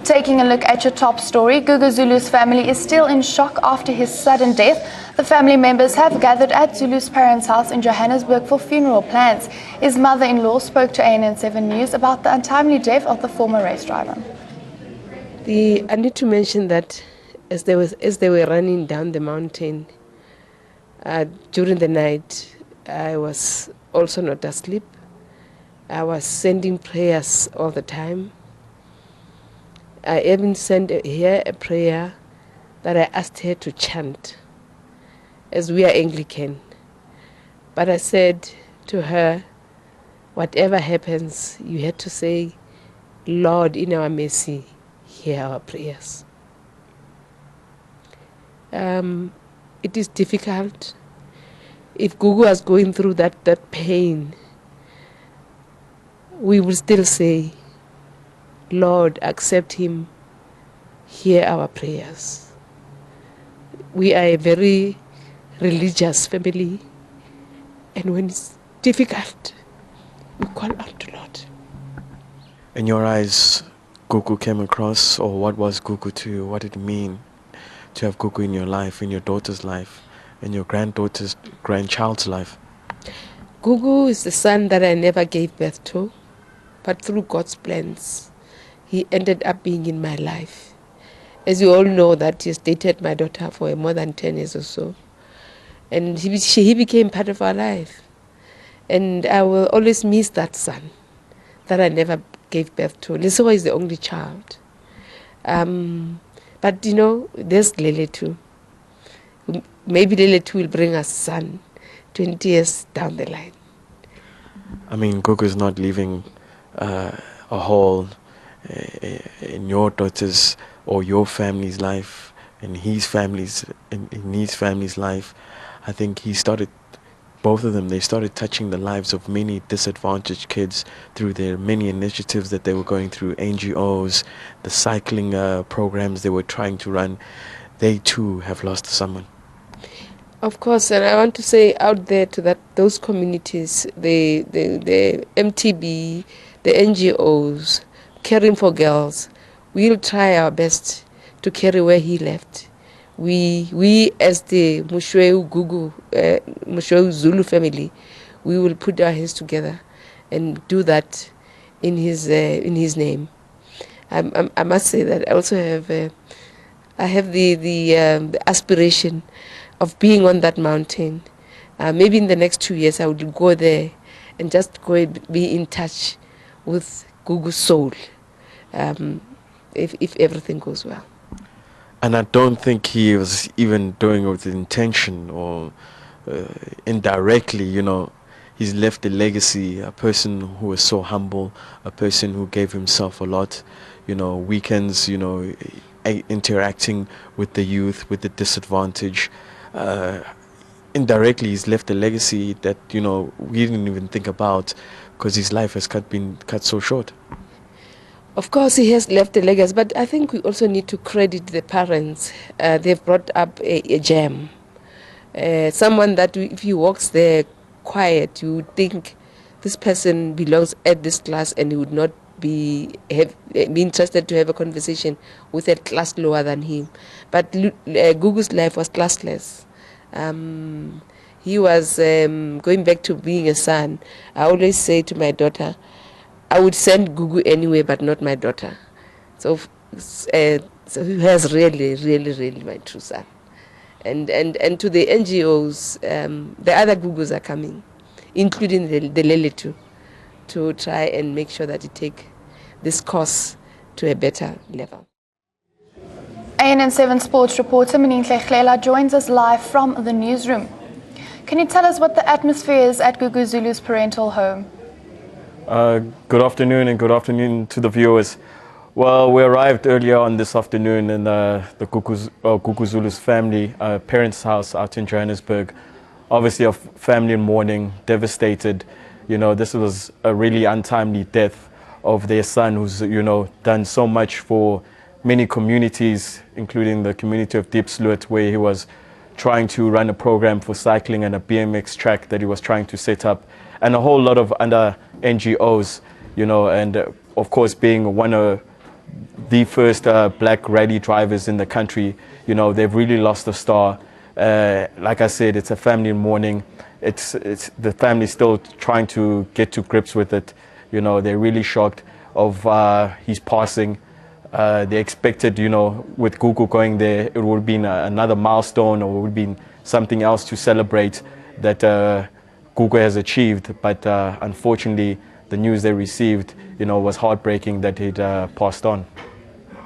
Taking a look at your top story, Gugu Zulu's family is still in shock after his sudden death. The family members have gathered at Zulu's parents' house in Johannesburg for funeral plans. His mother-in-law spoke to ANN7 News about the untimely death of the former race driver. I need to mention that as they were running down the mountain during the night, I was also not asleep. I was sending prayers all the time. I even sent here a prayer that I asked her to chant, as we are Anglican. But I said to her, whatever happens, you had to say, Lord, in our mercy, hear our prayers. It is difficult. If Gugu was going through that pain, we will still say, Lord, accept him, hear our prayers. We are a very religious family, and when it's difficult, we call out to Lord. In your eyes, Gugu came across, or what was Gugu to you? What did it mean to have Gugu in your life, in your daughter's life, in your grandchild's life? Gugu is the son that I never gave birth to, but through God's plans, he ended up being in my life. As you all know, that he's dated my daughter for more than 10 years or so. And he became part of our life. And I will always miss that son that I never gave birth to. Liso is the only child. But you know, there's Lele too. Maybe Lele too will bring us son 20 years down the line. I mean, Gugu is not leaving a hole in your daughter's or your family's life, in his family's life. I think both of them, they started touching the lives of many disadvantaged kids through their many initiatives that they were going through, NGOs, the cycling programs they were trying to run. They too have lost someone. Of course, and I want to say out there to those communities, the MTB, the NGOs, caring for girls, we'll try our best to carry where he left. We as the Gugu Zulu family, we will put our hands together and do that in his name. I must say that I also have the aspiration of being on that mountain. Maybe in the next 2 years I would go there and just go and be in touch with Gugu's soul, if everything goes well. And I don't think he was even doing it with intention or indirectly, you know. He's left a legacy, a person who was so humble, a person who gave himself a lot, you know, weekends, you know, interacting with the youth, with the disadvantaged. Indirectly, he's left a legacy that, you know, we didn't even think about because his life has been cut so short. Of course, he has left a legacy, but I think we also need to credit the parents. They've brought up a gem. Someone that if he walks there quiet, you would think this person belongs at this class and he would not be interested to have a conversation with a class lower than him. But Gugu's life was classless. He was going back to being a son. I always say to my daughter, I would send Gugu anyway, but not my daughter. So he has really my true son. And to the NGOs, the other Gugus are coming, including the Lele too, to try and make sure that you take this course to a better level. ANN7 sports reporter Meninhle Glela joins us live from the newsroom. Can you tell us what the atmosphere is at Gugu Zulu's parental home? Good afternoon and good afternoon to the viewers. Well, we arrived earlier on this afternoon in the Gugu Zulu's family, parents' house out in Johannesburg. Obviously a family in mourning, devastated. You know, this was a really untimely death of their son who's, you know, done so much for many communities, including the community of Diepsloot, where he was trying to run a program for cycling and a BMX track that he was trying to set up, and a whole lot of other NGOs, you know, and of course being one of the first black rally drivers in the country. You know, they've really lost a star. Like I said, it's a family in mourning. It's the family still trying to get to grips with it. You know, they're really shocked of his passing. They expected, you know, with Gugu going there, it would have been another milestone, or it would have been something else to celebrate that Gugu has achieved. But unfortunately, the news they received, you know, was heartbreaking that he'd passed on.